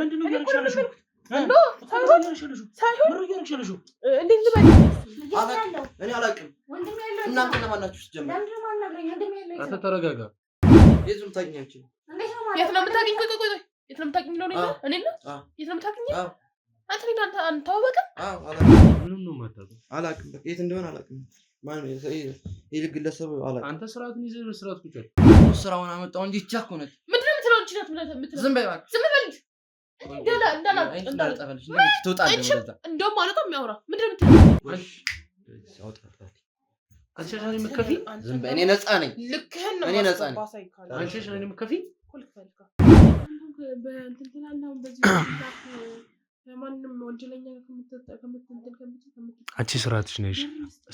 ምንድነው ያረክሻለሽው? እንዴት ልበል? እኔ አላውቅም። እናንተ ለማን ናችሁ? ጀመረ አንተ ተረጋጋ። የቱን ታውቂኛለሽ? የት ነው የምታውቂኝ? ቆይ የት ነው የምታውቂኝ? ነው እኔ ነው የት ነው የምታውቂኝ? አንተ ነኝ አንተ ታወቀ? ምንም ነው የማታውቀው? አላውቅም። በቃ የት እንደሆነ አላውቅም። ማን ነው ይሄ ግለሰብ? አላውቅም። አንተ ስርዓቱን ይዘህ ስርዓት ቁጭ በል። ስራውን አመጣው እንጂ ይቻ እኮ ነች። ምንድነው የምትለው? እንጂ ናት ዝም በይ እባክህ። ዝም በል እንደውም ማለት ነው የሚያወራ ምንድነው የምትለው? አንቺ ምከፊ ዝም በይ። እኔ ነፃ ነኝ። ልክህን ነው። እኔ ነፃ ነኝ። አንቺ ሸኔ ምከፊ በእንትንትናና በዚህ ማንንም ወንጀለኛ አንቺ ስርዓትሽ ነሽ።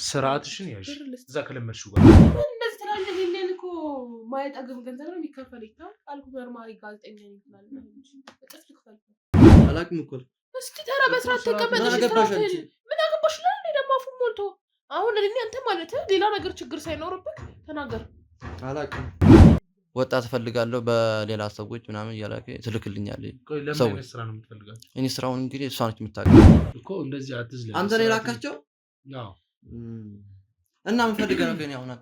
ስርዓትሽን ያዥ። እዛ ከለመድሽው ጋር እንደዚህ ትላለህ። ይሄን እኮ ማይጠግም ገንዘብ ነው የሚከፈል ይታል አልኩ። መርማሪ ጋዜጠኛ ይላል እንጂ እጥፍ ልክፈል አላውቅም እኮ። እስኪ ተራ በስርዓት ተቀመጥ። ምን አገባሽ? ለኔ ደግሞ አፉ ሞልቶ አሁን እኔ አንተ ማለት ሌላ ነገር ችግር ሳይኖርብህ ተናገር። አላውቅም። ወጣት ፈልጋለሁ በሌላ ሰዎች ምናምን እያላከ ትልክልኛለህ። ሰው ስራ ነው የምትፈልጋው? እኔ ስራውን እንግዲህ እሷ ነች የምታውቀው እኮ። እንደዚህ አትዝለ አንተ ነው የላካቸው? አዎ። እና ምን ፈልገህ ነው ከኔ? አሁን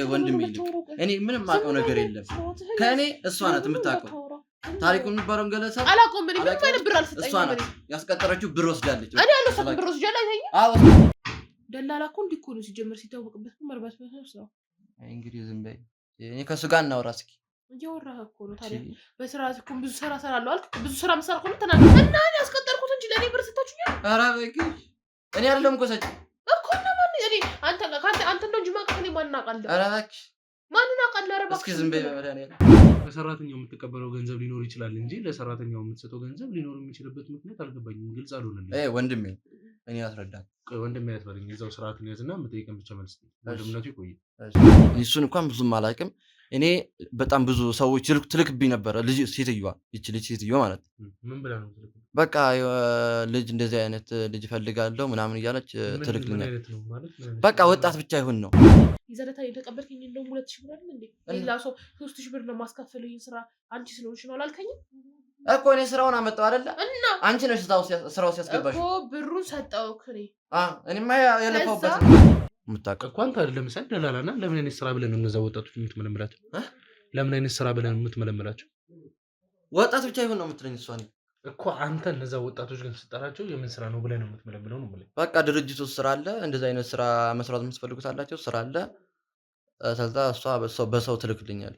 ወንድሜ እኔ ምንም የማውቀው ነገር የለም። ከኔ እሷ ናት የምታውቀው። ታሪኩ የሚባለውን ገለጻ አላውቀውም። ምንም አይነት ብር አልሰጠኝም። እሷ ናት ያስቀጠረችው። ብር ወስዳለች። እኔ አልወሰድኩም። ብር ወስጃለሁ። አይተኛ? አዎ። ደላላ እኮ እንዲህ እኮ ነው ሲጀምር፣ ሲታወቅበት መርባት ነው። እንግዲህ ዝም በይ። እኔ ከሱ ጋር እናውራ እስኪ። እያወራህ እኮ ነው ታዲያ። በስራ እኮ ብዙ ስራ ሰራለሁ አልክ። ብዙ ስራ መስራት እኮ ተናገር። እና እኔ ያስቀጠርኩት እንጂ ለኔ ብር ሰጣችሁኛል? ኧረ በቂ። እኔ አይደለም እኮ ሰጪ እኮ። እና ማን እኔ አንተ እንደው እንጂ ማቀፍ እኔ ማን አውቃለሁ? ኧረ እባክሽ ማንን አውቃለሁ? ኧረ እባክሽ እስኪ ዝም በይ። በመድኃኒዓለም ለሰራተኛው የምትቀበለው ገንዘብ ሊኖር ይችላል እንጂ ለሰራተኛው የምትሰጠው ገንዘብ ሊኖር የሚችልበት ምክንያት አልገባኝም። ግልጽ አልሆነልኝም። ወንድሜ እኔ አስረዳት። ቆይ ወንድሜ አትበለኝ። እዛው ስርዓቱን ያዝና የምጠይቀን ብቻ መልስ። ወንድምነቱ ይቆይ። እሱን እንኳን ብዙም አላውቅም። እኔ በጣም ብዙ ሰዎች ትልክብኝ ነበረ። ልጅ ሴትዮዋ ልጅ ሴትዮዋ ማለት ምን ብላ ነው ትልክ? በቃ ልጅ እንደዚህ አይነት ልጅ ፈልጋለሁ ምናምን እያለች ትልክልኛል። በቃ ወጣት ብቻ ይሁን ነው ይዘለታ የተቀበልከኝ። እንደውም 2000 ብር አይደል እንዴ? ሌላ ሰው 3000 ብር ነው ማስከፈለው። ይሄን ስራ አንቺ ስለሆንሽ ነው አላልከኝም እኮ? እኔ ስራውን አመጣው አይደለ? እና አንቺ ነሽ ስራው ሲያስገባሽ እኮ ብሩን ሰጠው ክሬ። እኔማ የለፈውበት የምታውቀው እኮ አንተ አይደለም። ለምሳሌ ደላላና ለምን አይነት ስራ ብለን ነው እነዛ ወጣቶች የምትመለምላቸው? ለምን አይነት ስራ ብለን የምትመለምላቸው? ወጣት ብቻ ይሁን ነው የምትለኝ እሷ እኮ። አንተ እነዛ ወጣቶች ግን ስጠራቸው የምን ስራ ነው ብለን ነው የምትመለምለው ነው የምልህ። በቃ ድርጅት ውስጥ ስራ አለ፣ እንደዚህ አይነት ስራ መስራት የምትፈልጉት አላቸው፣ ስራ አለ። ስለዛ እሷ በሰው ትልክልኛል።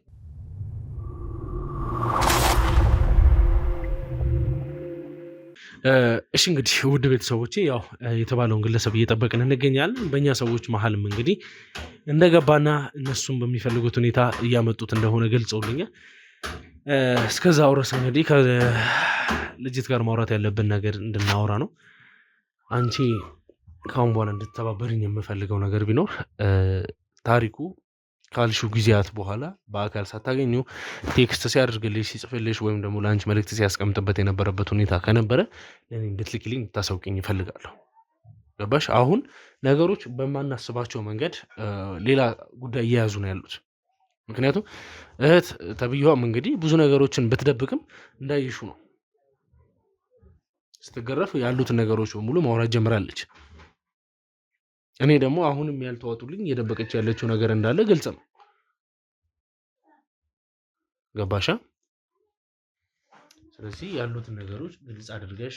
እሺ እንግዲህ ውድ ቤተሰቦቼ ያው የተባለውን ግለሰብ እየጠበቅን እንገኛለን። በእኛ ሰዎች መሀልም እንግዲህ እንደገባና እነሱም በሚፈልጉት ሁኔታ እያመጡት እንደሆነ ገልጸውልኛል። እስከዛ አውረስ እንግዲህ ከልጅት ጋር ማውራት ያለብን ነገር እንድናወራ ነው። አንቺ ካሁን በኋላ እንድትተባበርኝ የምፈልገው ነገር ቢኖር ታሪኩ ካልሽው ጊዜያት በኋላ በአካል ሳታገኙ ቴክስት ሲያደርግልሽ ሲጽፍልሽ ወይም ደግሞ ለአንቺ መልእክት ሲያስቀምጥበት የነበረበት ሁኔታ ከነበረ ለኔ እንድትልክልኝ ታሳውቂኝ ይፈልጋለሁ። ገባሽ? አሁን ነገሮች በማናስባቸው መንገድ ሌላ ጉዳይ እየያዙ ነው ያሉት። ምክንያቱም እህት ተብዬዋም እንግዲህ ብዙ ነገሮችን ብትደብቅም እንዳይሹ ነው ስትገረፍ ያሉትን ነገሮች በሙሉ ማውራት ጀምራለች። እኔ ደግሞ አሁንም ያልተዋጡልኝ እየደበቀች ያለችው ነገር እንዳለ ግልጽ ነው። ገባሻ? ስለዚህ ያሉትን ነገሮች ግልጽ አድርገሽ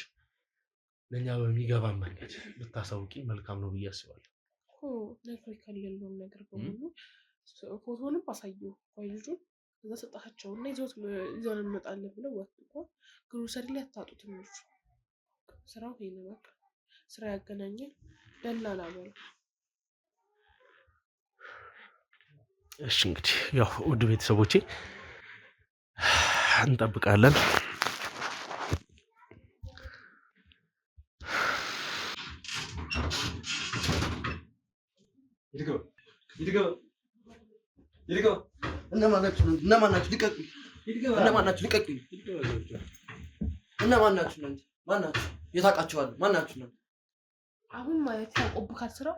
ለኛ በሚገባ መንገድ ብታሳውቂ መልካም ነው ብዬ አስባለሁ። ነገር ካለለው ነገር በሙሉ ፎቶንም አሳየው ልጁን እዛ ሰጣቸውና ይዘው እንመጣለን ብለው ወጥቶ ግሮሰሪ ላይ አታጡት ነው። ስራው ይሄ ነው። በቃ ስራ ያገናኛል። ደላላ ነው። እሺ እንግዲህ ያው ውድ ቤተሰቦቼ እንጠብቃለን። ይልከው እነማን ናችሁ? ልቀቁኝ! እነማን ናችሁ? ልቀቁኝ! እነማን ናችሁ? ማን ናችሁ? የታውቃችኋለሁ? ማን ናችሁ እናንተ? አሁን ማለት ያቆብካል ስራው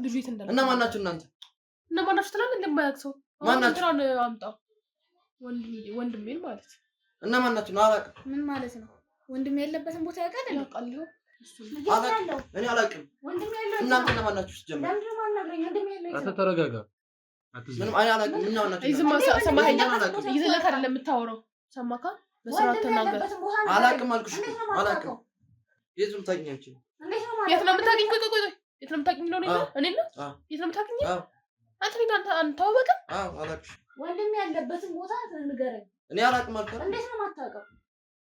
ልጅ የት እንዳለ። እነማን ናችሁ እናንተ? እነማን ናችሁ? ትናንት እንደማያውቅ ሰው ማን ናችሁ? አምጣው ወንድሜን ማለት እና ማን ናችሁ? አላውቅም። ምን ማለት ነው? ወንድም ያለበትን ቦታ ያውቃል? እኔ አላውቅም። ወንድም ያለው እናንተ ለማን ናችሁ? ስትጀምር ለምንድን ነው የማናግረኝ? ወንድም ያለው አንተ ተረጋጋ። ምንም እኔ አላውቅም። ምን ናችሁ? ዝም ሰማኸኝ? ይዘለካ አይደለም የምታወራው። ሰማካ በስርዓት ተናገር። አላውቅም አልኩሽ። አላውቅም። የት ነው የምታውቂኝ አንቺ? የት ነው የምታውቂኝ? ቆይ የት ነው የምታውቂኝ? ነው እኔ ነው የት ነው የምታውቂኝ? አንተ አንተዋወቅም? አዎ አላውቅሽ። ወንድም ያለበትን ቦታ ንገረኝ። እኔ አላውቅም አልኩህ። እንዴት ነው የማታውቀው?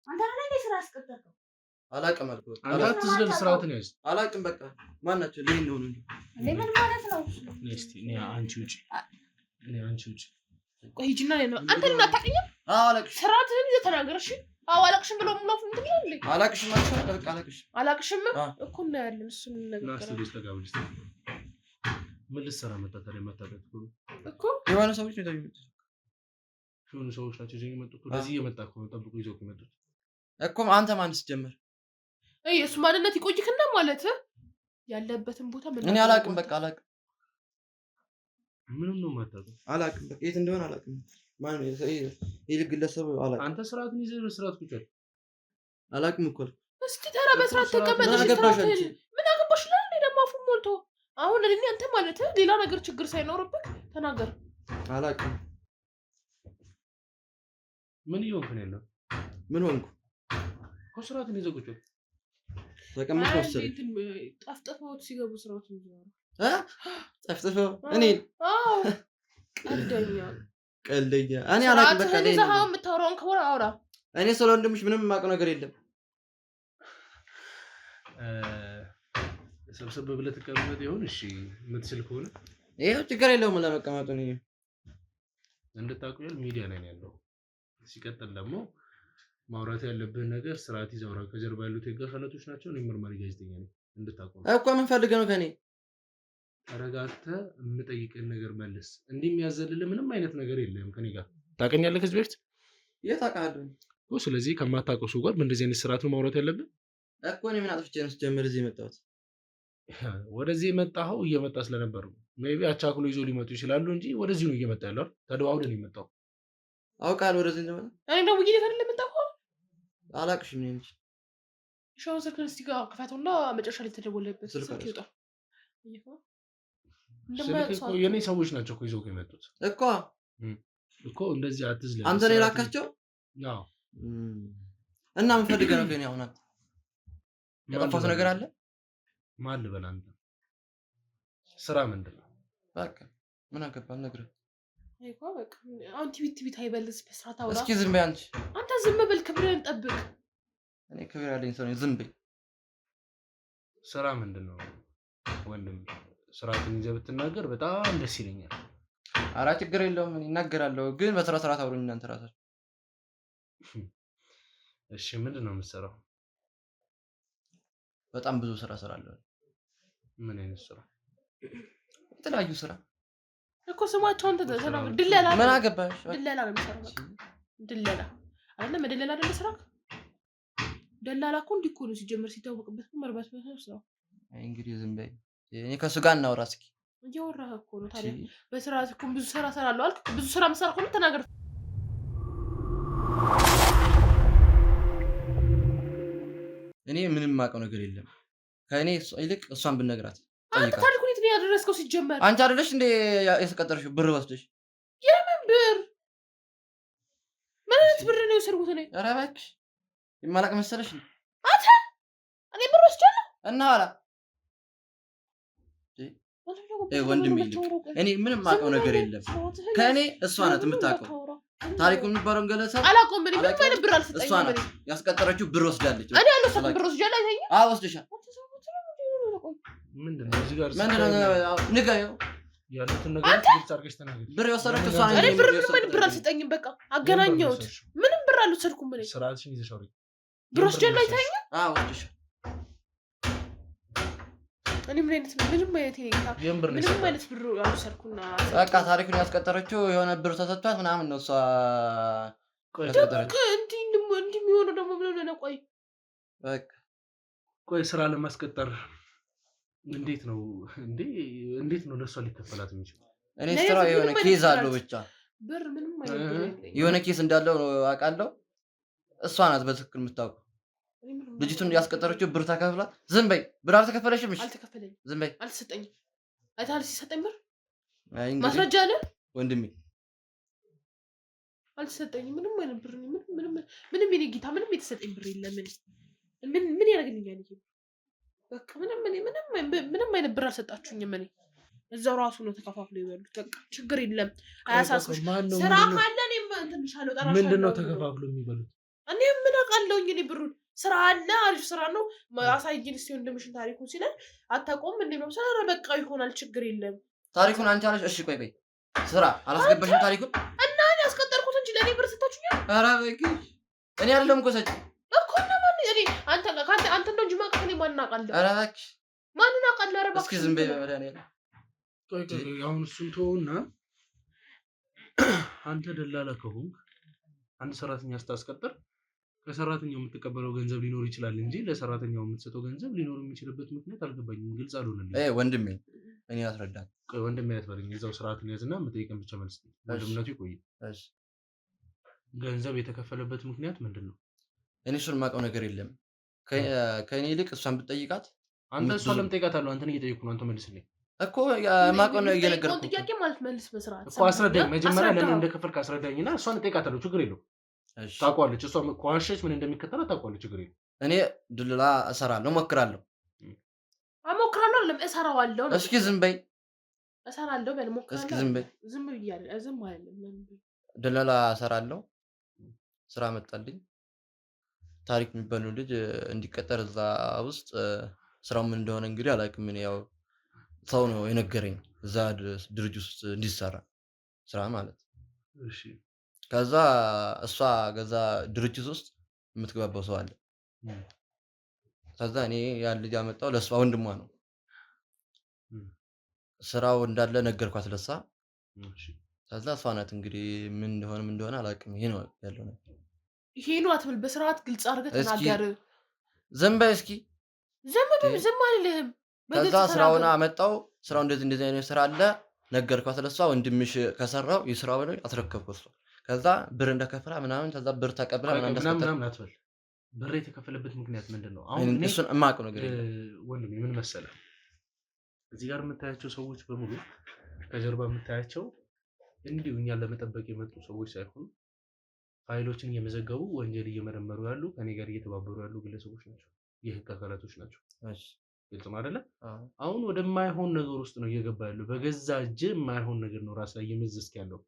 አንተ ነህ ስራ አስቀጠርከው። አላውቅም አልኩህ። አትዝለል፣ ስርዓትን ያዝ። አላውቅም በቃ ማን ናቸው? ለኔ ነው እንዴ? ምን ማለት ነው? እስቲ አንቺ ውጪ። ቆይ ሂጂና ነው አንተ አታውቂኝም? አዎ አላውቅሽ። ስርዓትህን ይዘህ ተናገር እሺ። አዎ አላውቅሽም ብሎ ምናምን እንትን ይላል። አላውቅሽም ማለት ነው። በቃ አላውቅሽም እኮ ነው ያለን። እሱን ነገር ምን ልትሰራ መጣ ታዲያ? መጣበት እኮ የሆነ ሰዎች ነው የሚመጡት። የሆነ ሰዎች ናቸው ይዘው የሚመጡት። ወደዚህ እየመጣ እኮ ነው ጠብቆ ይዘው የሚመጡት እኮ። አንተ ማንስ ጀመር? እሱ ማንነት ይቆይክና ማለት ያለበትን ቦታ ምን እኔ አላውቅም። በቃ አላውቅም። ምንም ነው የማታውቀው? አላውቅም። በቃ የት እንደሆነ አላውቅም። ማን ነው ይሄ ግለሰብ? አላውቅም። አንተ ስርዓትን ይዘህ በስርዓት ቁጭ በል። አላውቅም እኮ እስኪ ተራ በስርዓት ተቀመጥ። ምን አገባሽ ለኔ ደግሞ አፉን ሞልቶ አሁን እኔ አንተ ማለት ሌላ ነገር ችግር ሳይኖርብህ ተናገር። አላውቅም። ምን ይሆንክ ነው ያለው? ምን ሆንኩ? ስርዓትን ይዘህ ቁጭ በል። ተቀመጥ መሰለኝ። ጠፍጥፈው ሲገቡ ስራዎች ነው ጠፍጥፈው እኔ ቀልደኛ እኔ አላውቅም። በቃ እኔ ዘሃው የምታወራውን ከሆነ አውራ። እኔ ስለ ወንድምሽ ምንም የማውቀው ነገር የለም። ሰብሰብ ብለህ ተቀመጥ ይሁን። እሺ የምትችል ከሆነ ይሄው ችግር የለውም ለመቀመጡ። እኔ እንድታውቀው ሚዲያ ላይ ነው ያለው። ሲቀጥል ደግሞ ማውራት ያለብህ ነገር ስርዓት ይዘህ አውራ። ከጀርባ ያሉት የጋፈለቶች ናቸው። እኔ መርማሪ ጋዜጠኛ ነኝ። እንድታውቀው እኮ ምን ፈልገህ ነው ከኔ? ተረጋግተህ የምጠይቅህን ነገር መልስ። እንዲህ የሚያዘልልህ ምንም አይነት ነገር የለም ከኔ ጋር። ታውቀኛለህ ከዚህ በፊት? የት አውቃለሁ? ስለዚህ ከማታውቀው ሰው ጋር በእንደዚህ አይነት ስርዓት ነው ማውራት ያለብህ እኮ። እኔ ምን አጥፍቼ ነው ስጀምር እዚህ የመጣሁት? ወደዚህ የመጣኸው እየመጣ ስለነበር ነው። ሜይ ቢ አቻክሎ ይዞ ሊመጡ ይችላሉ እንጂ ወደዚህ ነው እየመጣ ያለው። ተደዋውለን የመጣው አውቃለሁ። ወደዚህ እንደመጣ እኔ ደግሞ ይሄ ነገር ለመጣው አላውቅሽም። እኔ እንጂ ሻው ስልክን እስቲ ጋር ክፈተውና መጨረሻ ላይ ተደወለበት ስልክ ይወጣል። የኔ ሰዎች ናቸው እኮ ይዘው የመጡት እኮ እንደዚህ አትዝለል። አንተ ላይ ላካቸው? አዎ። እና ምን ፈልገህ ነው ከኔ? አሁን አንተ ያጠፋሁት ነገር አለ? ማን ልበል? አንተ ስራ ምንድን ነው? በቃ ምን አገባህ ነግረህ አይቆ በቃ አንተ ቢት አይበልስ በስርዓት አውራ። እስኪ ዝም በይ አንተ ዝም ብል ክብርህን ጠብቅ። እኔ ክብር ያለኝ ሰው ነኝ። ዝም በይ። ስራ ምንድን ነው ወንድም? ስርዓትን ይዘህ ብትናገር በጣም ደስ ይለኛል። ኧረ ችግር የለውም እናገራለሁ፣ ግን በስራ ስርዓት አውሩኝ እናንተ ራሳችሁ። እሺ ምንድን ነው የምትሰራው? በጣም ብዙ ስራ እሰራለሁ። ምን አይነት ስራ? የተለያዩ ስራ እኮ ስማቸውን ተናገር። ድለላ ምን አገባሽ? ድለላ ነው የሚሰራው። በቃ ድለላ አይደለም መደለላ አይደለ ስራ። ደላላ እኮ እንዲህ እኮ ነው ሲጀምር ሲታወቅበት መርባት ነው ስራው። እንግዲህ ዝም በይ። እኔ ከእሱ ጋር እናውራ እስኪ። እያወራህ እኮ ነው ታዲያ። በስራ እኮ ብዙ ስራ እሰራለሁ አልክ። ብዙ ስራ መስራት እኮ ነው ተናገር። እኔ ምንም የማውቀው ነገር የለም። ከእኔ ይልቅ እሷን ብነግራት አንተ ታሪኩን የት ነው ያደረስከው? ሲጀመር አንቺ አይደለሽ እንደ የተቀጠርሽው ብር ወስደሽ? የምን ብር? ምን አይነት ብር ነው የወሰድኩት እኔ? ኧረ እባክሽ የማላውቅ መሰለሽ? አንተ እኔ ብር ወስጃለሁ እና ኋላ ወንድም ይልቅ እኔ ምንም የማውቀው ነገር የለም። ከእኔ እሷ ናት የምታውቀው። ታሪኩ የሚባለውን ገለጻ አላውቀውም። ምንም አይነት ብር አልሰጠኝም። እሷ ናት ያስቀጠረችው። ብር ወስዳለች። እኔ አልወሰድኩም። ብር ወስጃለሁ አይተኛ? አዎ ወስደሻል። ምንድነው እዚህ ጋር ንገሪው ያሉትን ነገር ግልጽ አድርገሽ ተናገሪ። ብር የወሰደችው እሷ ናት። እኔ ብር ምንም አይነት ብር አልሰጠኝም። በቃ አገናኘሁት። ምንም ብር አልወሰድኩም። እኔ ስርዓትሽን ይዘሽ አውሪ። ብር ወስጃለሁ አይተኛ? አዎ ወስደሻል። እኔ ምንም አይነት ብር አልወሰድኩና በቃ ታሪኩን ያስቀጠረችው የሆነ ብር ተሰጥቷት ምናምን ነው እሷ ያስቀጠረችው። እንዲህ የሚሆነው ደግሞ ምን ነው? ቆይ ስራ ለማስቀጠር እንዴት ነው ለሷ ሊከፈላት የሚችለው? እኔ ስራ የሆነ ኬዝ አለው ብቻ ብር ምንም አይነት የሆነ ኬዝ እንዳለው አውቃለሁ። እሷ ናት በትክክል የምታውቀው። ልጅቱን ያስቀጠረችው ብር ተከፍላት። ዝም በይ። ብር አልተከፈለሽም? እሺ አልተከፈለኝም። ዝም በይ። አልተሰጠኝም። አይታል ሲሰጠኝ ብር ማስረጃ አለ ወንድሜ። አልተሰጠኝም። ምንም አይነት ብር ምንም የኔ ጌታ ምንም የተሰጠኝ ብር የለም። ምን ያደርግልኛል ይሄ? በቃ ምንም አይነት ብር አልሰጣችሁኝም። እኔ እዛው ራሱ ነው ተከፋፍለው ይበሉት። በቃ ችግር የለም። አያሳስብሽ። ስራ ካለ እኔም እንትንሻለሁ ጠራሻለሁ። ምንድነው ተከፋፍለው የሚበሉት? እኔ ምን አውቃለሁኝ? እኔ ብሩን ስራ አለ አሪፍ ስራ ነው አሳይኝ እስቲ ወንድምሽን ታሪኩን ሲለን አታውቀውም እንዴ ነው ሰራ በቃ ይሆናል ችግር የለም። ታሪኩን አንቺ አለሽ። እሺ ቆይ ስራ አላስገባሽም ታሪኩን እና እኔ አስቀጠርኩት እንጂ ለኔ ብር ሰጣችሁኛል። ኧረ በቂ እኔ አይደለም እኮ ሰጪ እኮ ነው ማን እኔ አንተ ነው እንጂ ማቀፍ እኔ ማን አውቃለሁ? ኧረ እባክሽ ማንን አውቃለሁ? ኧረ እባክሽ እስኪ ዝም በይ በመድኃኒዓለም። ቆይ አሁን እሱን ተውና አንተ ደላላ ከሆንክ አንድ ሰራተኛ ስታስቀጥር ለሰራተኛው የምትቀበለው ገንዘብ ሊኖር ይችላል እንጂ ለሰራተኛው የምትሰጠው ገንዘብ ሊኖር የሚችልበት ምክንያት አልገባኝም። ግልጽ አልሆነልኝም። ወንድሜ እኔ አስረዳት። ቆይ ወንድሜ ያስፈልኝ እዛው ስርዓቱን ያዝና የምጠይቀን ብቻ መልስ ነው። ወንድምነቱ ይቆይ። እሺ ገንዘብ የተከፈለበት ምክንያት ምንድን ነው? እኔ እሱን የማውቀው ነገር የለም። ከእኔ ይልቅ እሷን ብትጠይቃት። አንተ እሷን ለምን ጠይቃታለሁ? አንተን እየጠየኩ ነው። አንተ መልስልኝ እኮ የማውቀው ነው እየነገርኩህ። ጥያቄ ማለት መልስ መስራት እኮ አስረዳኝ። መጀመሪያ ለምን እንደከፈልክ አስረዳኝና እሷን እጠይቃታለሁ። ችግር የለውም። ታውቀዋለች። እሷ ከዋሸች ምን እንደሚከተላት ታውቀዋለች። ችግር የለውም። እኔ ድልላ እሰራለሁ፣ እሞክራለሁ። አይደለም እሰራዋለሁ። እስኪ ዝም በይ። እሰራለሁ በል ሞክራለሁ። እስኪ ዝም በይ። ዝም ብያለሁ። ዝም አይደለም ድልላ እሰራለሁ። ስራ መጣልኝ። ታሪክ የሚባለው ልጅ እንዲቀጠር እዛ ውስጥ ስራው ምን እንደሆነ እንግዲህ አላውቅም። እኔ ያው ሰው ነው የነገረኝ እዛ ድርጅት ውስጥ እንዲሰራ ስራ ማለት። እሺ ከዛ እሷ ገዛ ድርጅት ውስጥ የምትገባባው ሰው አለ። ከዛ እኔ ያን ልጅ አመጣው። ለእሷ ወንድሟ ነው። ስራው እንዳለ ነገርኳት ለሷ። ከዛ እሷ ናት እንግዲህ ምን እንደሆነ አላውቅም። ይሄ ነው ያለው ነገር። ይሄ ነው አትበል። በስርዓት ግልጽ አድርገህ ተናገር። ዝም በይ እስኪ። ዝም አልልህም። ከዛ ስራውን አመጣው። ስራው እንደዚህ አይነት ስራ አለ ነገርኳት ለሷ። ወንድምሽ ከሰራው ይስራው ብለው አስረከብኩት። ከዛ ብር እንደከፈለ ምናምን ከዛ ብር ተቀብላ ምናምን አትበል። ብር የተከፈለበት ምክንያት ምንድነው? አሁን እሱን የማውቀው ነገር ወንድሜ ምን መሰለህ፣ እዚህ ጋር የምታያቸው ሰዎች በሙሉ ከጀርባ የምታያቸው እንዲሁ እኛን ለመጠበቅ የመጡ ሰዎች ሳይሆኑ ፋይሎችን እየመዘገቡ ወንጀል እየመረመሩ ያሉ ከኔ ጋር እየተባበሩ ያሉ ግለሰቦች ናቸው፣ የህግ አካላቶች ናቸው። ግልጽ ነው አይደለ? አሁን ወደማይሆን ነገር ውስጥ ነው እየገባ ያለው። በገዛ እጅ የማይሆን ነገር ነው ራስ ላይ እየመዘዝክ ያለው።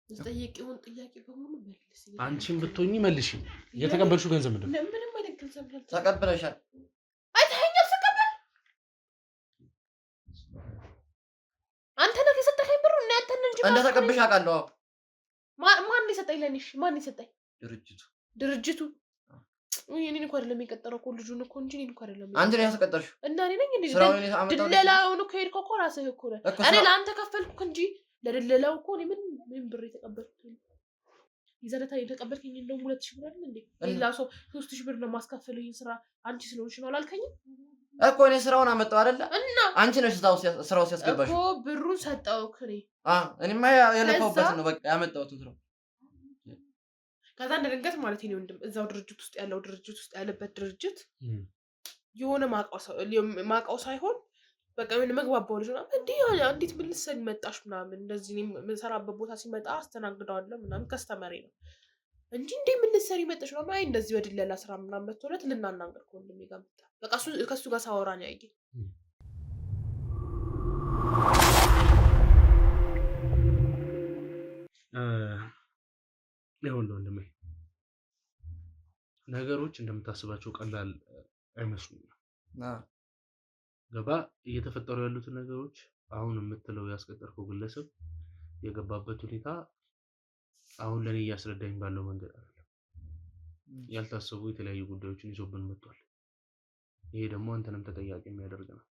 ጠየቂውን ጥያቄ በሙሉ መልስ። አንቺም ብትሆኚ መልሽ። የተቀበልሽው ገንዘብ ምንድን ነው? ምንም አይነት ገንዘብ ተቀበለሻል። አይተኸኛል ስቀበል። አንተ ነህ የሰጠኸኝ ብሩ እና አንተ ነህ እንጂ እንደተቀበልሽ አውቃለሁ። ማን የሰጠኝ? ለኔሽ ማን የሰጠኝ? ድርጅቱ እኔን እኮ አይደለም የቀጠረው እኮ ልጁን እኮ እንጂ እኔን እኮ አይደለም። አንቺ ነህ ያስቀጠርሽው እና እኔ ነኝ እንዴ? ድለላውን እኮ ሄድከው እኮ ራስህ እኮ ነህ። እኔ ለአንተ ከፈልኩ እንጂ ለድለላው እኮ እኔ ምን ብር የተቀበልኩት? ይዘለታ የተቀበልከኝ እንደውም 2000 ብር አይደል እንዴ? ሌላ ሰው 3000 ብር ነው ማስከፈለው። ይሄን ስራ አንቺ ስለሆንሽ ነው አላልከኝም እኮ? እኔ ስራውን አመጣው አይደለ? እና አንቺ ነሽ ስራው ሲያስገባሽ እኮ ብሩን ሰጠውክ። እኔማ የለፈውበት ነው በቃ ያመጣሁት ስራው። ከዛ እንደደንገት ማለት ነው ወንድም እዛው ድርጅት ውስጥ ያለበት ድርጅት የሆነ ማቃው ሳይሆን በቃ ምን መግባባው ልጅ ነው እንዴ? እንዴት ምን ልትሰሪ መጣሽ ምናምን እንደዚህ እኔ የምሰራበት ቦታ ሲመጣ አስተናግደዋለሁ ምናምን ከስተመሬ ነው እንጂ እንዴ ምን ልትሰሪ መጣሽ ነው? አይ እንደዚህ ወድለላ ስራ ምናምን መጥቶለት ልናናገር ወንድሜ ጋር መጣ። በቃ ከሱ ጋር ሳወራ ነው ያየኝ። ይኸውልህ ወንድሜ ነገሮች እንደምታስባቸው ቀላል አይመስሉም። ገባ? እየተፈጠሩ ያሉትን ነገሮች አሁን የምትለው ያስቀጠርከው ግለሰብ የገባበት ሁኔታ አሁን ለኔ እያስረዳኝ ባለው መንገድ አይደለም። ያልታሰቡ የተለያዩ ጉዳዮችን ይዞብን መጥቷል። ይሄ ደግሞ አንተንም ተጠያቂ የሚያደርግ ነው።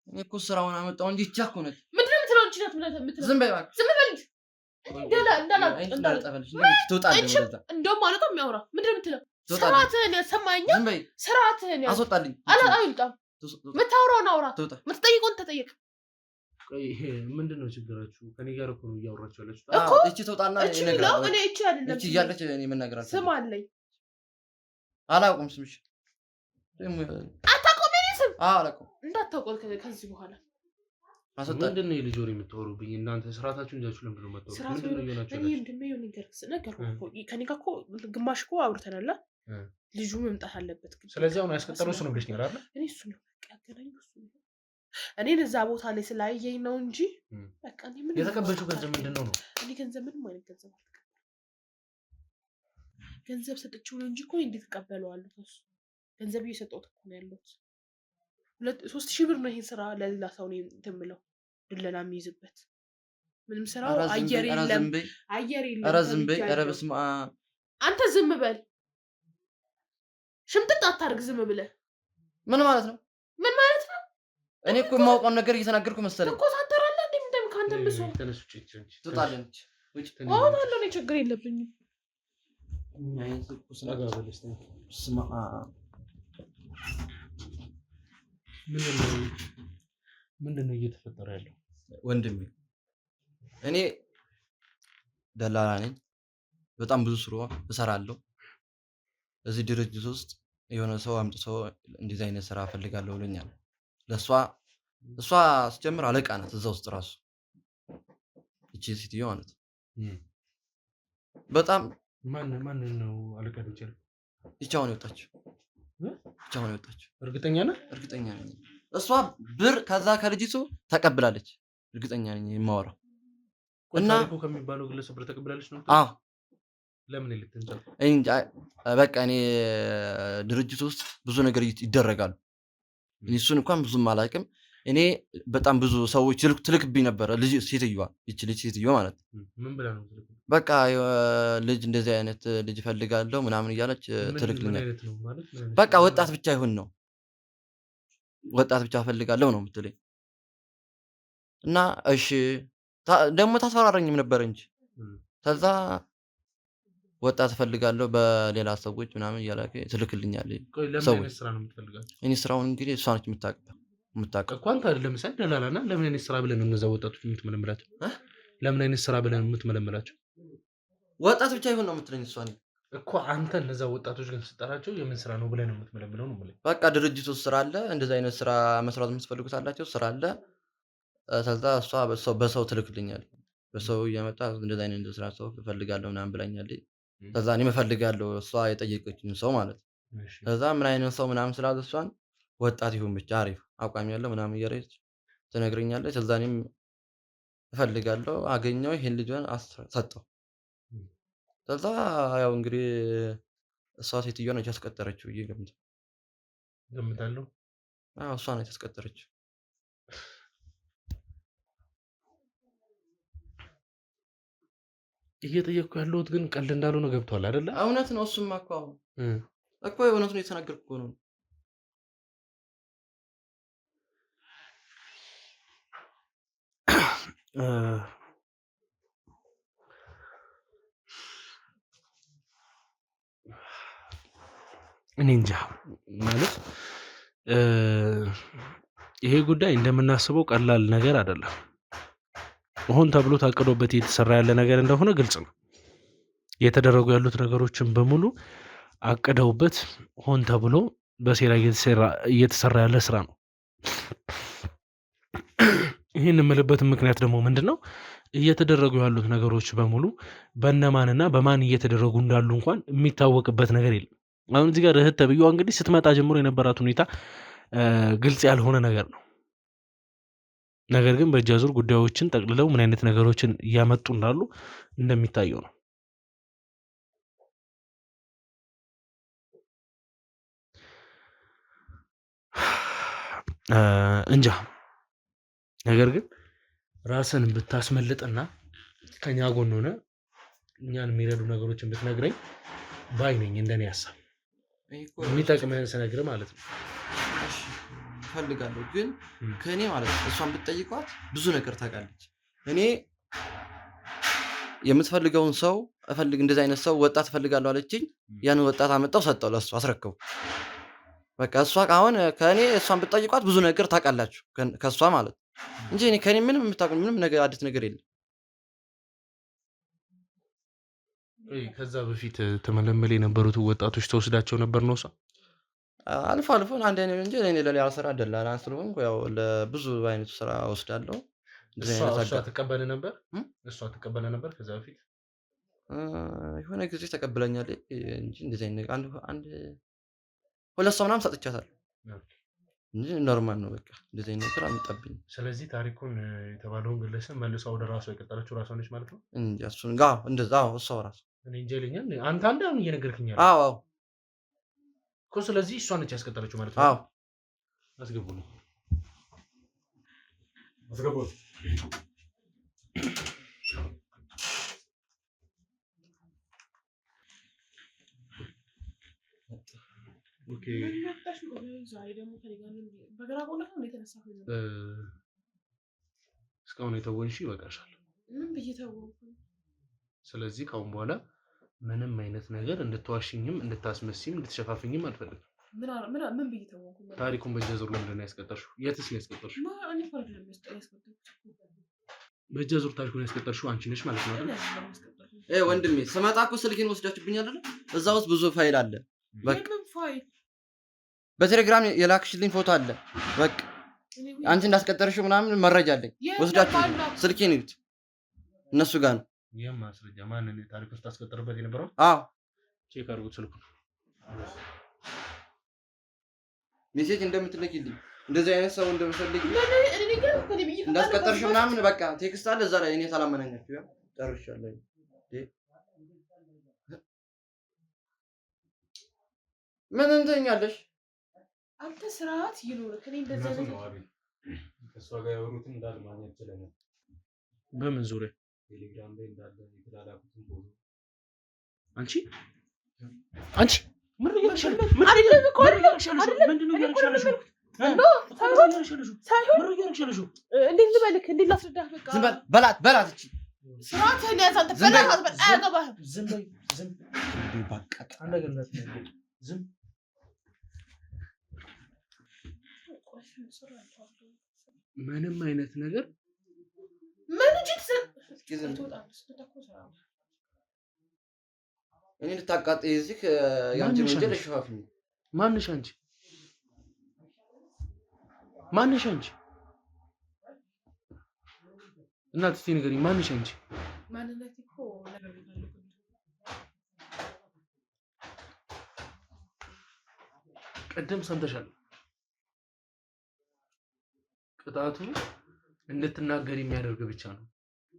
እኔ እኮ ስራውን አመጣው እንጂ ቻኩ ነው። ምንድን ነው የምትለው? እንጂ ናት የምትለው። ዝም በይ እባክህ። ዝም በል እንጂ እንደውም ማለት ነው የሚያወራ ምንድን ነው የምትለው? ስርዓትህን ያሰማኛ። ስርዓትህን አስወጣልኝ። አይወጣም። የምታወራውን አውራ፣ የምትጠይቀውን ተጠየቅ። ይሄ ምንድነው ችግራችሁ? ከኔ ጋር እኮ ነው እያወራችሁ ያላችሁ እኮ እቺ ተውጣና እቺ ነው እኔ እቺ አይደለም እቺ እያለች እኔ መናገራለሁ። ስም አለኝ አላውቅም። ስምሽ አታውቀውም? የእኔ ስም አላውቅም። እንዳታውቀው ከዚህ በኋላ ምንድን ነው የልጅ ወሬ የምታወሩብኝ እናንተ? ስርዓታችሁን ይዛችሁ ለምንድን ነው የምታወሩት? ምንድን ነው እየሆናችሁ ያላችሁ? እንደሚሆን ነገር እኮ ከኔ ጋር እኮ ግማሽ እኮ አውርተናል። ልጁ መምጣት አለበት ግን ስለዚህ አሁን ያስቀጠረው እሱ ነው ብለሽኛል አይደል? እኔ እሱ ነው በቃ ያገናኘው እሱ ነው። እኔን እዛ ቦታ ላይ ስላየኝ ነው እንጂ በቃ እኔ ምን የተቀበልሽው ገንዘብ ምንድን ነው? እኔ ገንዘብ ምንም አይነት ገንዘብ አልተቀበልኩም። ገንዘብ ሰጥቼው ነው እንጂ እኮ እንዴት እቀበለዋለሁ? እሱ ገንዘብ እየሰጠሁት እኮ ነው ያለሁት። 3,000 ብር ነው ይሄን ስራ ለሌላ ሰው ነው እንትን የምለው ድለላ የሚይዝበት ምንም ስራው አየር የለም። ኧረ ዝም በይ። ኧረ በስመ አብ አንተ ዝም በል። ሽምጥጥ አታርግ ዝም ብለህ። ምን ማለት ነው? ምን ማለት ነው? እኔ እኮ የማውቀውን ነገር እየተናገርኩ መሰለኝ እኮ ሳተራለህ እንደም ካንተ ብሶ ትወጣለች። አሁን አለ ነው ችግር የለብኝም። ምንድነው እየተፈጠረ ያለው? ወንድሜ እኔ ደላላ ነኝ። በጣም ብዙ ስራ እሰራለሁ። እዚህ ድርጅት ውስጥ የሆነ ሰው አምጥቶ እንደዚህ አይነት ስራ ፈልጋለሁ ብሎኛል። እሷ ስጀምር አለቃ ናት እዛ ውስጥ ራሱ እቺ ሴትዮ ማለት በጣም ማን ነው አለቃ ልጅ? ብቻውን የወጣችው እርግጠኛ ነህ? እርግጠኛ ነኝ። እሷ ብር ከዛ ከልጅቱ ተቀብላለች። እርግጠኛ ነኝ የማወራው እና ከሚባለው ግለሰብ ብር ተቀብላለች ነው? አዎ። ለምን ልትንጨው? በቃ እኔ ድርጅት ውስጥ ብዙ ነገር ይደረጋሉ። እሱን እንኳን ብዙም አላውቅም። እኔ በጣም ብዙ ሰዎች ትልክብኝ ነበረ። ልጅ ሴትዮዋ ማለት ምን ብላ ነው? በቃ ልጅ እንደዚህ አይነት ልጅ ፈልጋለሁ ምናምን እያለች ትልክልኛል። በቃ ወጣት ብቻ ይሁን ነው፣ ወጣት ብቻ ፈልጋለሁ ነው የምትለኝ። እና እሺ ደግሞ ታስፈራረኝም ነበር እንጂ ከዛ ወጣት ፈልጋለሁ በሌላ ሰዎች ምናምን እያለች ትልክልኛለች። ለምን ስራ ነው የምትፈልጋቸው? እኔ ስራውን እንግዲህ እሷ ነች የምታውቀው እኮ አንተ አይደለም ለምሳሌ ደላላና ለምን አይነት ስራ ብለን ነው እነዛ ወጣቶች የምትመለምላቸው? ለምን አይነት ስራ ብለን የምትመለምላቸው? ወጣት ብቻ ይሁን ነው የምትለኝ እሷ እኮ አንተ እነዛ ወጣቶች ግን ስጠራቸው የምን ስራ ነው ብለን ነው የምትመለምለው ነው የምልህ። በቃ ድርጅት ውስጥ ስራ አለ፣ እንደዚህ አይነት ስራ መስራት የምትፈልጉት አላቸው፣ ስራ አለ። ከዛ እሷ በሰው ትልክልኛል። በሰው እየመጣ እንደዚህ አይነት ስራ ሰው እፈልጋለሁ ምናምን ብላኛለች። ከዛ እኔ እፈልጋለሁ እሷ የጠየቀችኝ ሰው ማለት ነው። ከዛ ምን አይነት ሰው ምናምን ስላለ እሷን ወጣት ይሁን ብቻ አሪፍ አቋም ያለው ምናምን እያለች ትነግረኛለች። ከዛ እኔም እፈልጋለሁ አገኘው ይሄን ልጇን ሰጠው። ከዛ ያው እንግዲህ እሷ ሴትዮዋ ነች ያስቀጠረችው ብዬ ገምታለሁ። አዎ እሷ ነች ያስቀጠረችው። እየጠየቅኩ ያለሁት ግን ቀልድ እንዳልሆነ ገብቷል አይደለ? እውነት ነው። እሱማ እኮ አሁን እኮ የእውነት ነው የተናገርኩ እኮ ነው። እኔ እንጃ ማለት ይሄ ጉዳይ እንደምናስበው ቀላል ነገር አይደለም። ሆን ተብሎ ታቅዶበት እየተሰራ ያለ ነገር እንደሆነ ግልጽ ነው። የተደረጉ ያሉት ነገሮችን በሙሉ አቅደውበት ሆን ተብሎ በሴራ እየተሰራ ያለ ስራ ነው። ይህን የምልበት ምክንያት ደግሞ ምንድነው? እየተደረጉ ያሉት ነገሮች በሙሉ በእነማንና በማን እየተደረጉ እንዳሉ እንኳን የሚታወቅበት ነገር የለም። አሁን እዚህ ጋር እህት ተብዬዋ እንግዲህ ስትመጣ ጀምሮ የነበራት ሁኔታ ግልጽ ያልሆነ ነገር ነው። ነገር ግን በእጅ አዙር ጉዳዮችን ጠቅልለው ምን አይነት ነገሮችን እያመጡ እንዳሉ እንደሚታየው ነው። እንጃ ነገር ግን ራስን ብታስመልጥና ከኛ ጎን ሆነ እኛን የሚረዱ ነገሮችን ብትነግረኝ ባይ ነኝ። እንደኔ ሀሳብ የሚጠቅምህን ስነግርህ ማለት ነው። ፈልጋለሁ ግን ከእኔ ማለት ነው እሷን ብትጠይቋት ብዙ ነገር ታውቃለች። እኔ የምትፈልገውን ሰው እንደዚህ አይነት ሰው ወጣት እፈልጋለሁ አለችኝ። ያን ወጣት አመጣው ሰጠው፣ ለእሱ አስረከቡ። በቃ እሷ አሁን ከእኔ እሷን ብትጠይቋት ብዙ ነገር ታውቃላችሁ ከእሷ ማለት ነው። እንጂ እኔ ከኔ ምንም የምታውቁኝ ምንም ነገር አዲስ ነገር የለም። ከዛ በፊት ተመለመለ የነበሩት ወጣቶች ተወስዳቸው ነበር ነው? አልፎ አልፎ አንድ አይነት እንጂ እኔ ለሌላ ስራ ደላላ ስለሆንኩ ያው ለብዙ አይነት ስራ ወስዳለሁ። እሷ ተቀበለ ነበር ከዛ በፊት የሆነ ጊዜ ተቀብለኛለች እንጂ እንደዚህ አይነት አንድ ሁለት ሰው ምናምን ሰጥቻታለሁ እንጂ ኖርማል ነው። በቃ እንደዚህ አይነት ስራ አምጣብኝ። ስለዚህ ታሪኩን የተባለውን ግለሰብ መልሷ ወደ ራሷ የቀጠለችው ራሷ ነች ማለት ነው? እንጂ እሱን ጋር እንደዛው እሷ ራሷ እኔ እንጃ ይለኛል። አንተ አሁን እየነገርክኝ ያለው? አዎ እኮ ስለዚህ እሷ ነች ያስቀጠለችው ማለት ነው? አዎ አስገቡልኝ። ኦኬ እስካሁን የተወንሽ ይበቃሻል። ስለዚህ ካሁን በኋላ ምንም አይነት ነገር እንድትዋሽኝም እንድታስመስይም እንድትሸፋፍኝም አልፈልግም። ምን ብዬ ተወኩ? ታሪኩን በእጀ ዙር ለምንድን ነው ያስቀጠርሽው? የትስ ነው ያስቀጠርሽው? በእጀ ዙር ታሪኩን ያስቀጠርሽው አንቺ ነሽ ማለት ነው አይደል? ወንድሜ ስመጣ እኮ ስልኬን ወስዳችሁብኝ አይደል? እዛ ውስጥ ብዙ ፋይል አለ። በቃ በቴሌግራም የላክሽልኝ ፎቶ አለ። በቃ አንቺ እንዳስቀጠርሽው ምናምን መረጃ አለኝ። ወስዳችሁ ስልኬን ይዩት፣ እነሱ ጋር ነው። ይሄም ማስረጃ ማንን ታሪክ ውስጥ አስቀጠርበት የነበረው? አዎ ቼክ አድርጉት ስልኩን። ሜሴጅ እንደምትልኪልኝ እንደዚህ አይነት ሰው እንደምፈልግ እንዳስቀጠርሽ ምናምን በቃ ቴክስት አለ እዛ ላይ። እኔ ታላመናኛችሁ ያ ጨርሻለሁ። ምን እንተኛለሽ አንተ? ስርዓት ይኖርክ። እኔ እንደዛ ነው ከሷ ጋር ያወሩትን እንዳል ማግኘት ይችላል። በምን ዙሪያ? ቴሌግራም ላይ እንዳለ የተላላኩትን ፎቶ። አንቺ ምን እያደረግሻለሽ? አይደለም እኮ ምንድነው እያደረግሻለሽ? እንዴት ልበልክ? እንዴት ላስረዳህ? በቃ ዝም በላት እቺ ስርዓትህን ያዝ አንተ። በላት አያገባህም። ዝም በቃ አንደገነት ዝም ምንም አይነት ነገር ምን እኔ ልታቃጥይ እዚህ ያንቺ ወንጀል እሸፋፍኝ። ማንሽ አንቺ? እናት እስቲ ንገሪኝ፣ ማንሽ አንቺ? ማንነት እኮ ነገር ይፈልጋል። ቀደም ሰምተሻል። ቅጣቱ እንድትናገር የሚያደርግ ብቻ ነው።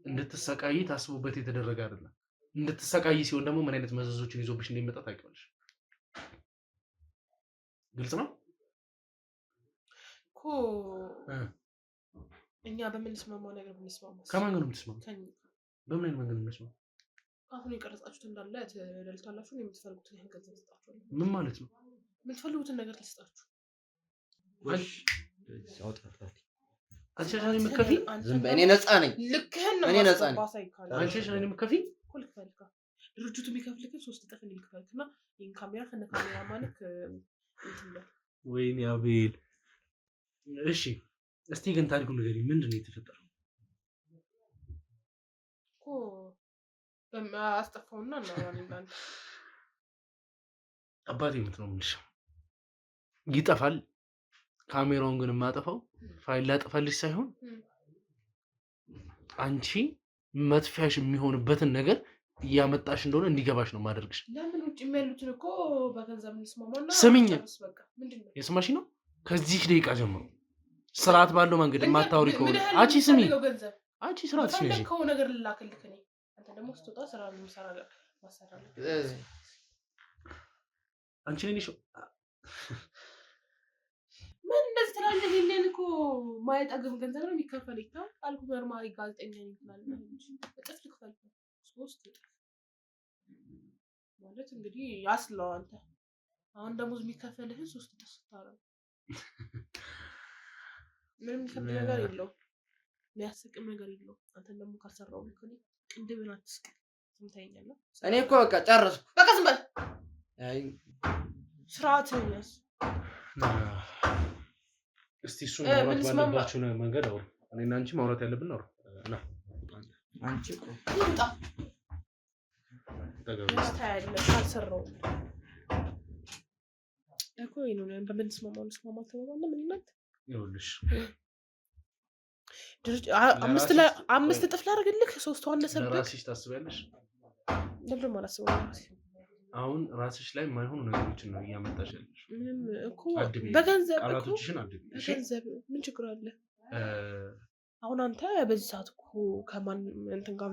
እንድትሰቃይ ታስቦበት የተደረገ አይደለም። እንድትሰቃይ ሲሆን ደግሞ ምን አይነት መዘዞችን ይዞብሽ እንደሚመጣ ታውቂዋለሽ። ግልጽ ነው እኮ። እኛ በምንስማማው ነገር ብንስማማ ከማን ጋር ነው የምትስማማው? በምን አይነት መንገድ ነው የምንስማማው? አሁን የቀረጻችሁት እንዳለ ትደልታላችሁ። የምትፈልጉትን ያህል ገንዘብ ትሰጣችኋለሁ። ምን ማለት ነው? የምትፈልጉትን ነገር ትሰጣችሁ። አንቺ ሻኒ መከፊ እኔ ነፃ ነኝ። ልክህን ነው። እኔ ነፃ ነኝ። አንቺ ሻኒ መከፊ ልክፈልካ ድርጅቱ የሚከፍልህ 3 እጥፍ ልክፈልክና ይሄን ካሜራ ከነ ካሜራ ማለት እንትን። ወይኔ አቤል። እሺ እስቲ ግን ታሪኩን ንገሪኝ። ምንድነው የተፈጠረው? እኮ በማስጠፋውና እናወራለን። አባቴ ምትነው ምንሽ ይጠፋል። ካሜራውን ግን የማጠፋው ፋይል ላጠፋልሽ ሳይሆን አንቺ መጥፊያሽ የሚሆንበትን ነገር እያመጣሽ እንደሆነ እንዲገባሽ ነው ማደርግሽ። ለምን ውጭ የሚያሉትን እኮ በገንዘብ እንስማማና ስሚኝ። በቃ ምንድነው የስማሽ ነው? ከዚህ ደቂቃ ጀምሮ ስርዓት ባለው መንገድ የማታወሪ ከሆነ አንቺ ስሚ፣ አንቺ ስርዓት ነሽ እንጂ ከሆነ ነገር ልላክልክ ነኝ። አንተ ደግሞ ስትወጣ ስራ ነው የምሰራ ማሰራለሁ። አንቺ ነሽ ምን እንደዚህ ትላለህ? ይሄንን እኮ ማይጠግም ገንዘብ ነው የሚከፈል። ይታው አልኩ መርማሪ ጋዜጠኛ ነኝ ትላለህ እንጂ እጥፍ ልክፈል። 3 እጥፍ ማለት እንግዲህ ያስለው። አንተ አሁን ደሞዝ የሚከፈልህን 3 እጥፍ ስታረግ ምንም የሚከብድ ነገር የለውም። የሚያስቅም ነገር የለውም። አንተን ደግሞ ካሰራው ልክ እኔ ቅንድብን አትስቅ። ትምታኛለህ። እኔ እኮ በቃ ጨረስኩ። በቃ ዝም በል። ስርዓትህን ያዝ። እስቲ እሱን ማለት ባለባችሁ መንገድ አውሩ። እኔና አንቺ ማውራት ያለብን ነው። ና አንቺ እኮ ይምጣ ታያለሽ። አልሰራውም እኮ ይሄን ነው በምንስማማው ተባባልን። ምን እናት ይኸውልሽ አምስት እጥፍ ላደርግልህ 3 አነሰብህ። ራስሽ ታስቢያለሽ? ለምን አላስበው? አሁን ራስሽ ላይ የማይሆኑ ነገሮችን ነው እያመጣሽ ያለሽ። ምንም እኮ በገንዘብ ቃላቶችሽን አድርጊ። በገንዘብ ምን ችግር አለ? አሁን አንተ በዚህ ሰዓት እኮ ከማን እንትን ጋር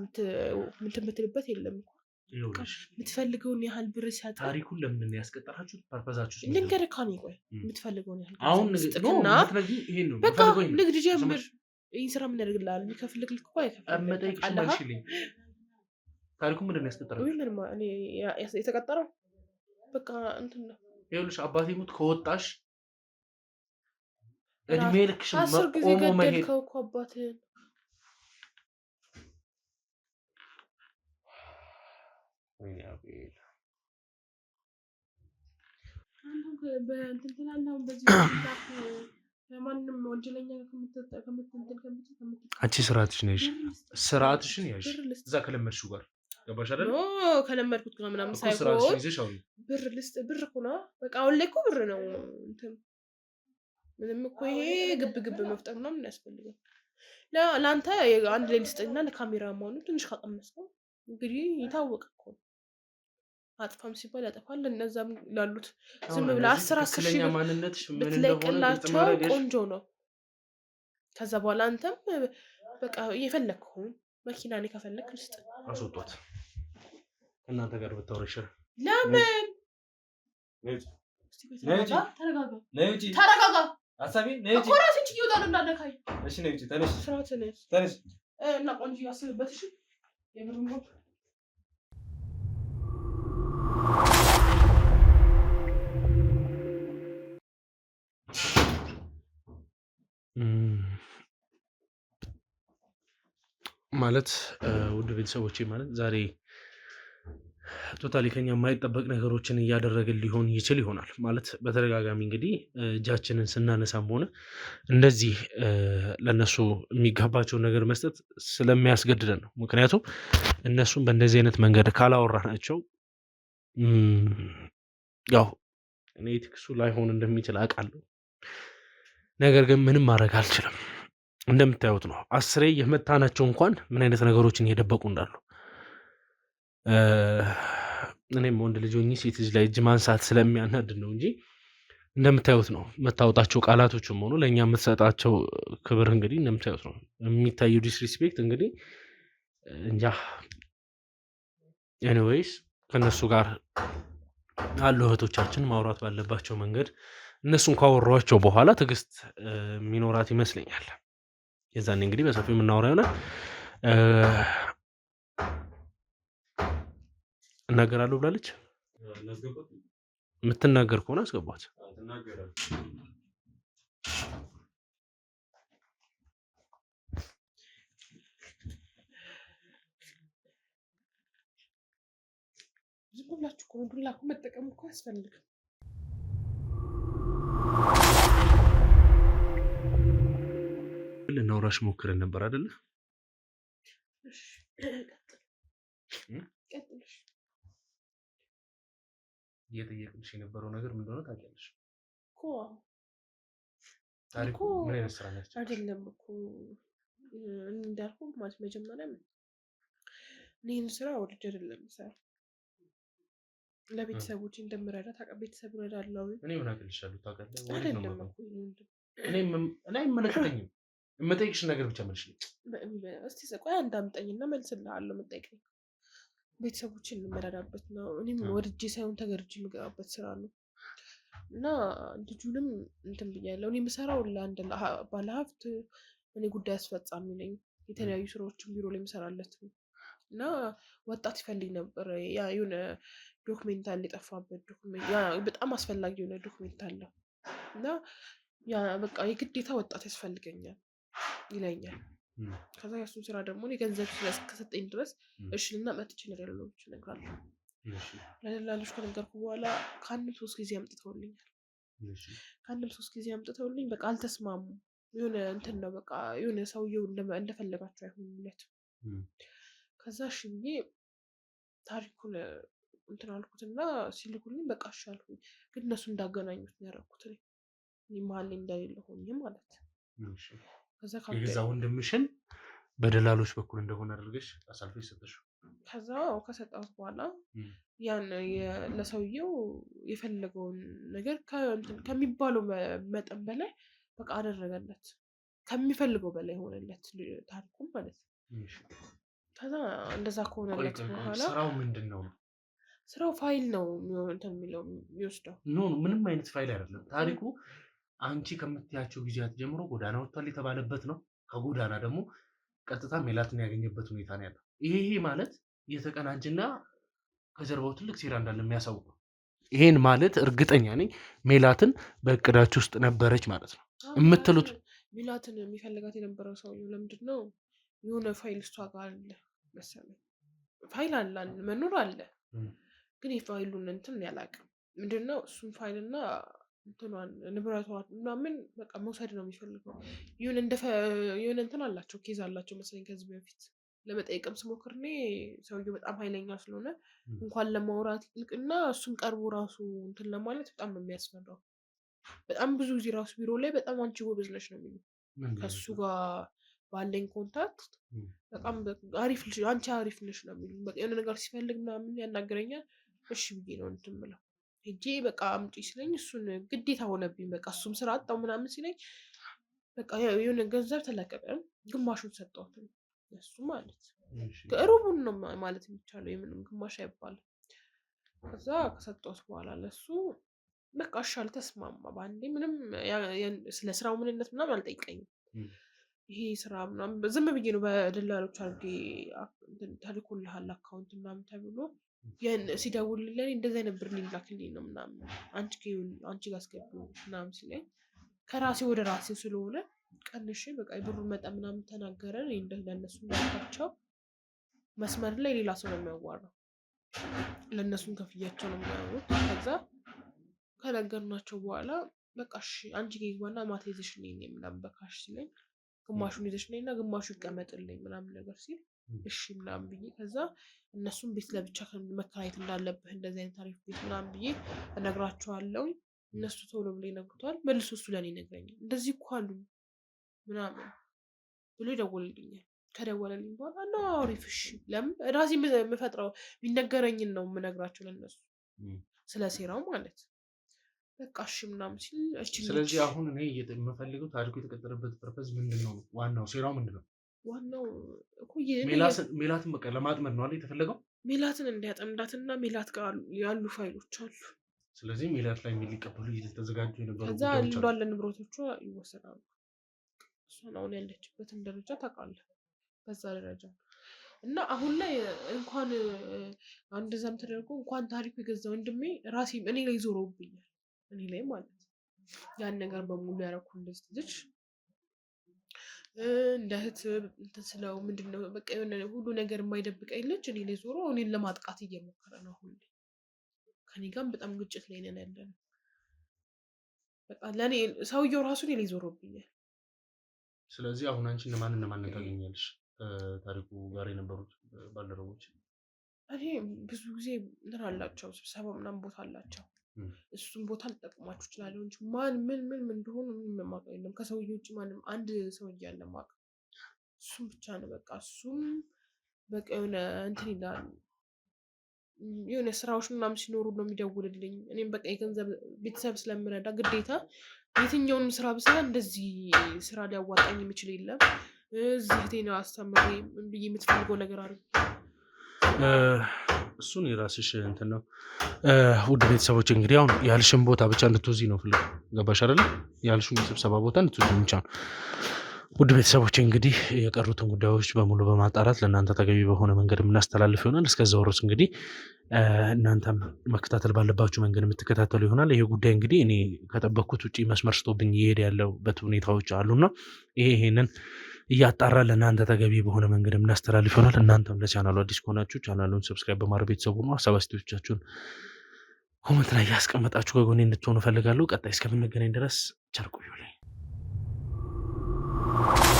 የምትልበት የለም እኮ። የምትፈልገውን ያህል ብር ሲያጣ ታሪኩን ለምን ያስቀጠራችሁት? ፐርፐዛችሁ ልንገርህ ካኔ ቆይ የምትፈልገውን ያህል አሁን ንግድና ይሄን ነው በቃ ንግድ ጀምር። ይሄን ስራ ምን ያደርግልሃል? የሚከፍልህ ልክ እኮ አይከፍልም። ታሪኩ ምንድን ነው ያስቀጠረው? ወይ ምን እኔ የተቀጠረው በቃ እንትን ነው። ይኸውልሽ አባቴ ሙት ከወጣሽ እድሜ ልክሽ አስር ጊዜ ገደልከው እኮ አባትህን። ወይኔ አቤል በእንትን ትላለህ። በዚህ ማንም ወንጀለኛ አንቺ ስርዓትሽን ያዥ፣ ስርዓትሽን ያዥ። እዛ ከለመድሽው ጋር ገባሽ አይደል? ከለመድኩት ጋር ምናምን ሳይሆን ብር ልስጥ ብር እኮ ነው በቃ። አሁን ላይ እኮ ብር ነው እንትን ምንም እኮ ይሄ ግብ መፍጠር ምናምን ያስፈልጋል። ለአንተ አንድ ላይ ልስጥና ለካሜራ ማኑ ትንሽ ካቀመስከው እንግዲህ የታወቀ እኮ አጥፋም ሲባል ያጠፋል። እነዛም ላሉት ዝም ብለህ 10 ሺህ ብትለቅላቸው ቆንጆ ነው። ከዛ በኋላ አንተም በቃ የፈለግከውን መኪና እኔ ከፈለክ ልስጥ። አስወጧት እናንተ ጋር ብታወራ ይሻላል። ለምን ተረጋጋ። አሳቢ ነይጂ ኮራስ እንጂ ይወጣል እንዳነካይ። እሺ ነይጂ ተነሽ ተነሽ እና ቆንጆ ያስብበት። እሺ የብሩን ማለት ውድ ቤተሰቦቼ ማለት ዛሬ ቶታሊ ከኛ የማይጠበቅ ነገሮችን እያደረግን ሊሆን ይችል ይሆናል። ማለት በተደጋጋሚ እንግዲህ እጃችንን ስናነሳም ሆነ እንደዚህ ለነሱ የሚገባቸውን ነገር መስጠት ስለሚያስገድደን ነው። ምክንያቱም እነሱም በእንደዚህ አይነት መንገድ ካላወራናቸው ያው እኔ ትክሱ ላይሆን እንደሚችል አውቃለሁ። ነገር ግን ምንም ማድረግ አልችልም። እንደምታዩት ነው 10 የመታናቸው እንኳን ምን አይነት ነገሮችን እየደበቁ እንዳሉ። እኔም ወንድ ልጅ ሆኜ ሴት ልጅ ላይ እጅ ማንሳት ስለሚያናድድ ነው እንጂ እንደምታዩት ነው የምታወጣቸው ቃላቶችም ሆኑ ለእኛ የምትሰጣቸው ክብር እንግዲህ እንደምታዩት ነው የሚታየው ዲስሪስፔክት እንግዲህ እንጃ። ኤኒዌይስ ከእነሱ ጋር አሉ እህቶቻችን ማውራት ባለባቸው መንገድ እነሱን ካወሯቸው በኋላ ትዕግስት የሚኖራት ይመስለኛል። የዛኔ እንግዲህ በሰፊው የምናወራ ይሆናል። እናገራለሁ ብላለች። የምትናገር ከሆነ አስገቧት። ዝም ብላችሁ እኮ ዱላ እኮ መጠቀም እኮ አያስፈልግም። ልናወራሽ ሞክረን ነበር አይደለ? እየጠየቅንሽ የነበረው ነገር ምን እንደሆነ ታውቂያለሽ እኮ። ታሪኩ ምን አይነት ስራ ነች? አይደለም እኮ እንዳልኩ ማለት መጀመሪያ እኔን ስራ ወልጅ አይደለም ሰራ ለቤተሰቦች እንደምረዳ ታውቃለህ። ቤተሰብ እረዳለሁ። እኔ ምን አቅልሻለሁ ታውቃለህ? አይደለም እኮ እኔ አይመለከተኝም። የምጠይቅሽ ነገር ብቻ መልሽልኝ። እስቲ ቆይ እንዳምጠኝና መልስልሃለሁ። የምጠይቀኝ ቤተሰቦችን የምረዳበት ነው። እኔም ወድጄ ሳይሆን ተገርጄ የምገባበት ስራ ነው እና ልጁንም እንትን ብያለሁ። እኔ የምሰራው ለአንድ ባለሀብት እኔ ጉዳይ አስፈጻሚ ነኝ። የተለያዩ ስራዎችን ቢሮ ላይ የምሰራለት ነው እና ወጣት ይፈልግ ነበር። ያ የሆነ ዶክሜንት አለ፣ የጠፋበት ዶክሜንት፣ ያ በጣም አስፈላጊ የሆነ ዶክሜንት አለ እና ያ በቃ የግዴታ ወጣት ያስፈልገኛል ይለኛል። ከዛ ያሱን ስራ ደግሞ እኔ ገንዘብ እስከሰጠኝ ድረስ እሺ ልና መጥቼ ለሌሎች እነግራለሁ። ለሌሎች ከነገርኩ በኋላ ከአንድም 3 ጊዜ አምጥተውልኛል። ከአንድም 3 ጊዜ አምጥተውልኝ በቃ አልተስማሙም። የሆነ እንትን ነው በቃ የሆነ ሰውየው እንደፈለጋቸው አይሆኑለት። ከዛ እሺ ብዬ ታሪኩን እንትን አልኩትና ሲልኩልኝ በቃ እሺ አልኩኝ። ግን እነሱ እንዳገናኙት ነው ያደረኩት እኔ መሀል ላይ እንደሌለ ሆኜ ማለት። ከዛ የገዛ ወንድምሽን በደላሎች በኩል እንደሆነ አድርገሽ አሳልፈሽ ሰጠሽው። ከዛ ከሰጠሁት በኋላ ያን ለሰውየው የፈለገውን ነገር ከሚባለው መጠን በላይ በቃ አደረገለት። ከሚፈልገው በላይ ሆነለት ታሪኩም ማለት ነው። ከዛ እንደዛ ከሆነለት በኋላ ስራው ምንድን ነው? ስራው ፋይል ነው የሚለው የሚወስደው። ኖ ምንም አይነት ፋይል አይደለም ታሪኩ። አንቺ ከምትያቸው ጊዜያት ጀምሮ ጎዳና ወጥቷል የተባለበት ነው። ከጎዳና ደግሞ ቀጥታ ሜላትን ያገኘበት ሁኔታ ነው ያለው። ይሄ ማለት የተቀናጀና ከጀርባው ትልቅ ሴራ እንዳለ የሚያሳውቅ ነው። ይሄን ማለት እርግጠኛ ነኝ ሜላትን በእቅዳችሁ ውስጥ ነበረች ማለት ነው የምትሉት። ሜላትን የሚፈልጋት የነበረው ሰውዬው ለምንድን ነው? የሆነ ፋይል እሷ ጋር አለ መሰለኝ። ፋይል አለ መኖር አለ። ግን የፋይሉን እንትን ያላቅም ምንድን ነው እሱን ፋይልና እንትኗን ንብረቷን ምናምን በቃ መውሰድ ነው የሚፈልገው። የሆነ እንትን አላቸው ኬዝ አላቸው መሰለኝ ከዚህ በፊት ለመጠየቅም ስሞክር እኔ ሰውየው በጣም ኃይለኛ ስለሆነ እንኳን ለማውራት ይልቅና እሱን ቀርቦ ራሱ እንትን ለማለት በጣም ነው የሚያስፈራው። በጣም ብዙ ጊዜ ራሱ ቢሮ ላይ በጣም አንቺ ጎበዝ ነሽ ነው የሚሉት። ከሱ ጋር ባለኝ ኮንታክት በጣም አሪፍ ልጅ አንቺ አሪፍ ነሽ ነው የሚሉት። በቃ የሆነ ነገር ሲፈልግ ምናምን ያናገረኛል። እሺ ብዬ ነው እንትን የምለው። ሄጄ በቃ አምጪ ሲለኝ እሱን ግዴታ ሆነብኝ። በቃ እሱም ስራ አጣው ምናምን ሲለኝ በቃ የሆነ ገንዘብ ተለቀቀ። ግማሹን ሰጠሁት እሱ ማለት ሩቡን ነው ማለት የሚቻለው። የምንም ግማሽ አይባልም። ከዛ ከሰጠሁት በኋላ ለሱ በቃ እሺ አልተስማማ በአንዴ። ምንም ስለ ስራው ምንነት ምናምን አልጠይቀኝም። ይሄ ስራ ምናምን ዝም ብዬ ነው በደላሎች አድርጌ ተልኮልሃል አካውንት ምናምን ተብሎ ሲደውልልኝ እንደዚህ አይነት ብር ሊላክልኝ ነው ምናምን አንቺ ጋር አስገቢው ምናምን ሲለኝ ከራሴ ወደ ራሴ ስለሆነ ቀንሼ በቃ የብሩን መጠን ምናምን ተናገረን። ለእነሱ እንዳልኳቸው መስመር ላይ ሌላ ሰው ነው የሚያዋራው። ለእነሱን ከፍያቸው ነው የሚያወሩት። ከዛ ከነገርናቸው በኋላ በቃ እሺ አንቺ ጌግባና ማታ ይዘሽልኝ ምናምን በካሽ ሲለኝ ግማሹን ይዘሽልኝ እና ግማሹ ይቀመጥልኝ ምናምን ነገር ሲል እሺ ምናምን ብዬ ከዛ እነሱም ቤት ለብቻ መከራየት እንዳለብህ እንደዚህ አይነት ታሪፍ ቤት ምናምን ብዬ እነግራቸዋለሁ። እነሱ ቶሎ ብሎ ይነግሩታል። መልሶ እሱ ለኔ ይነግረኛል። እንደዚህ እኮ አሉ ምናምን ብሎ ይደውልልኛል። ከደወለልኝ በኋላ ነው አሪፍ እሺ። ለምን ራሴ የምፈጥረው የሚነገረኝን ነው የምነግራቸው ለእነሱ ስለ ሴራው ማለት በቃ እሺ ምናምን ሲል ስለዚህ አሁን እኔ የምፈልገው ታሪኩ የተቀጠረበት ፐርፐዝ ምንድን ነው? ዋናው ሴራው ምንድን ነው? ዋናው እኮ ሜላትን በቃ ለማጥመድ ነው አይደል የተፈለገው? ሜላትን እንዲያጠምዳትና ሜላት ጋር ያሉ ፋይሎች አሉ። ስለዚህ ሜላት ላይ ሊቀበሉ እየተዘጋጁ የነበሩ ከዛ እንዳለ ንብረቶቿ ይወሰዳሉ። እሷን አሁን ያለችበትን ደረጃ ታውቃለህ። በዛ ደረጃ እና አሁን ላይ እንኳን እንደዛም ተደርጎ እንኳን ታሪኩ የገዛ ወንድሜ ራሴ እኔ ላይ ዞሮብኛል። እኔ ላይ ማለት ያን ነገር በሙሉ ያደረኩ እንደዚህ ልጅ እንደ እህት እንትን ስለው ምንድነው በቃ የሆነ ሁሉ ነገር የማይደብቀኝ ልጅ እኔ ላይ ዞሮ እኔን ለማጥቃት እየሞከረ ነው። አሁን ከኔ ጋርም በጣም ግጭት ላይ ነን ያለነው። በቃ ለእኔ ሰውየው ራሱ እኔ ላይ ዞሮብኛል። ስለዚህ አሁን አንቺ እነማን ታገኛለሽ? ታሪኩ ጋር የነበሩት ባልደረቦች እኔ ብዙ ጊዜ እንትን አላቸው ስብሰባ ምናምን ቦታ አላቸው። እሱም ቦታ ልጠቅማችሁ እችላለሁ እንጂ ማን ምን እንደሆኑ ምንም የማውቀው የለም። ከሰውዬው ውጭ ማንም አንድ ሰውዬ አለ የማውቀው እሱም ብቻ ነው። በቃ እሱም በቃ የሆነ እንትን ይላል የሆነ ስራዎች ምናምን ሲኖሩ ነው የሚደውልልኝ። እኔም በቃ የገንዘብ ቤተሰብ ስለምረዳ ግዴታ የትኛውንም ስራ ብሰራ እንደዚህ ስራ ሊያዋጣኝ የሚችል የለም። እዚህ ቴና አስተምሬ ብዬ የምትፈልገው ነገር አድርግ እሱን የራስሽ እንትን ነው። ውድ ቤተሰቦች እንግዲህ አሁን ያልሽን ቦታ ብቻ እንድትወዚ ነው ፍልግ ገባሽ አይደለ? ያልሽን የስብሰባ ቦታ እንድትወዚ ብቻ ነው። ውድ ቤተሰቦች እንግዲህ የቀሩትን ጉዳዮች በሙሉ በማጣራት ለእናንተ ተገቢ በሆነ መንገድ የምናስተላልፍ ይሆናል። እስከዛው ድረስ እንግዲህ እናንተም መከታተል ባለባችሁ መንገድ የምትከታተሉ ይሆናል። ይሄ ጉዳይ እንግዲህ እኔ ከጠበቅኩት ውጭ መስመር ስቶብኝ እየሄደ ያለበት ሁኔታዎች አሉና ይሄንን እያጣራ ለእናንተ ተገቢ በሆነ መንገድ የምናስተላልፍ ይሆናል። እናንተም ለቻናሉ አዲስ ከሆናችሁ ቻናሉን ሰብስክራይብ በማድረግ ቤተሰቡ ነው። ሀሳብ አስተያየቶቻችሁን ኮመንት ላይ ያስቀመጣችሁ ከጎኔ እንድትሆኑ እፈልጋለሁ። ቀጣይ እስከምንገናኝ ድረስ ቸር ቆዩልኝ። ነው።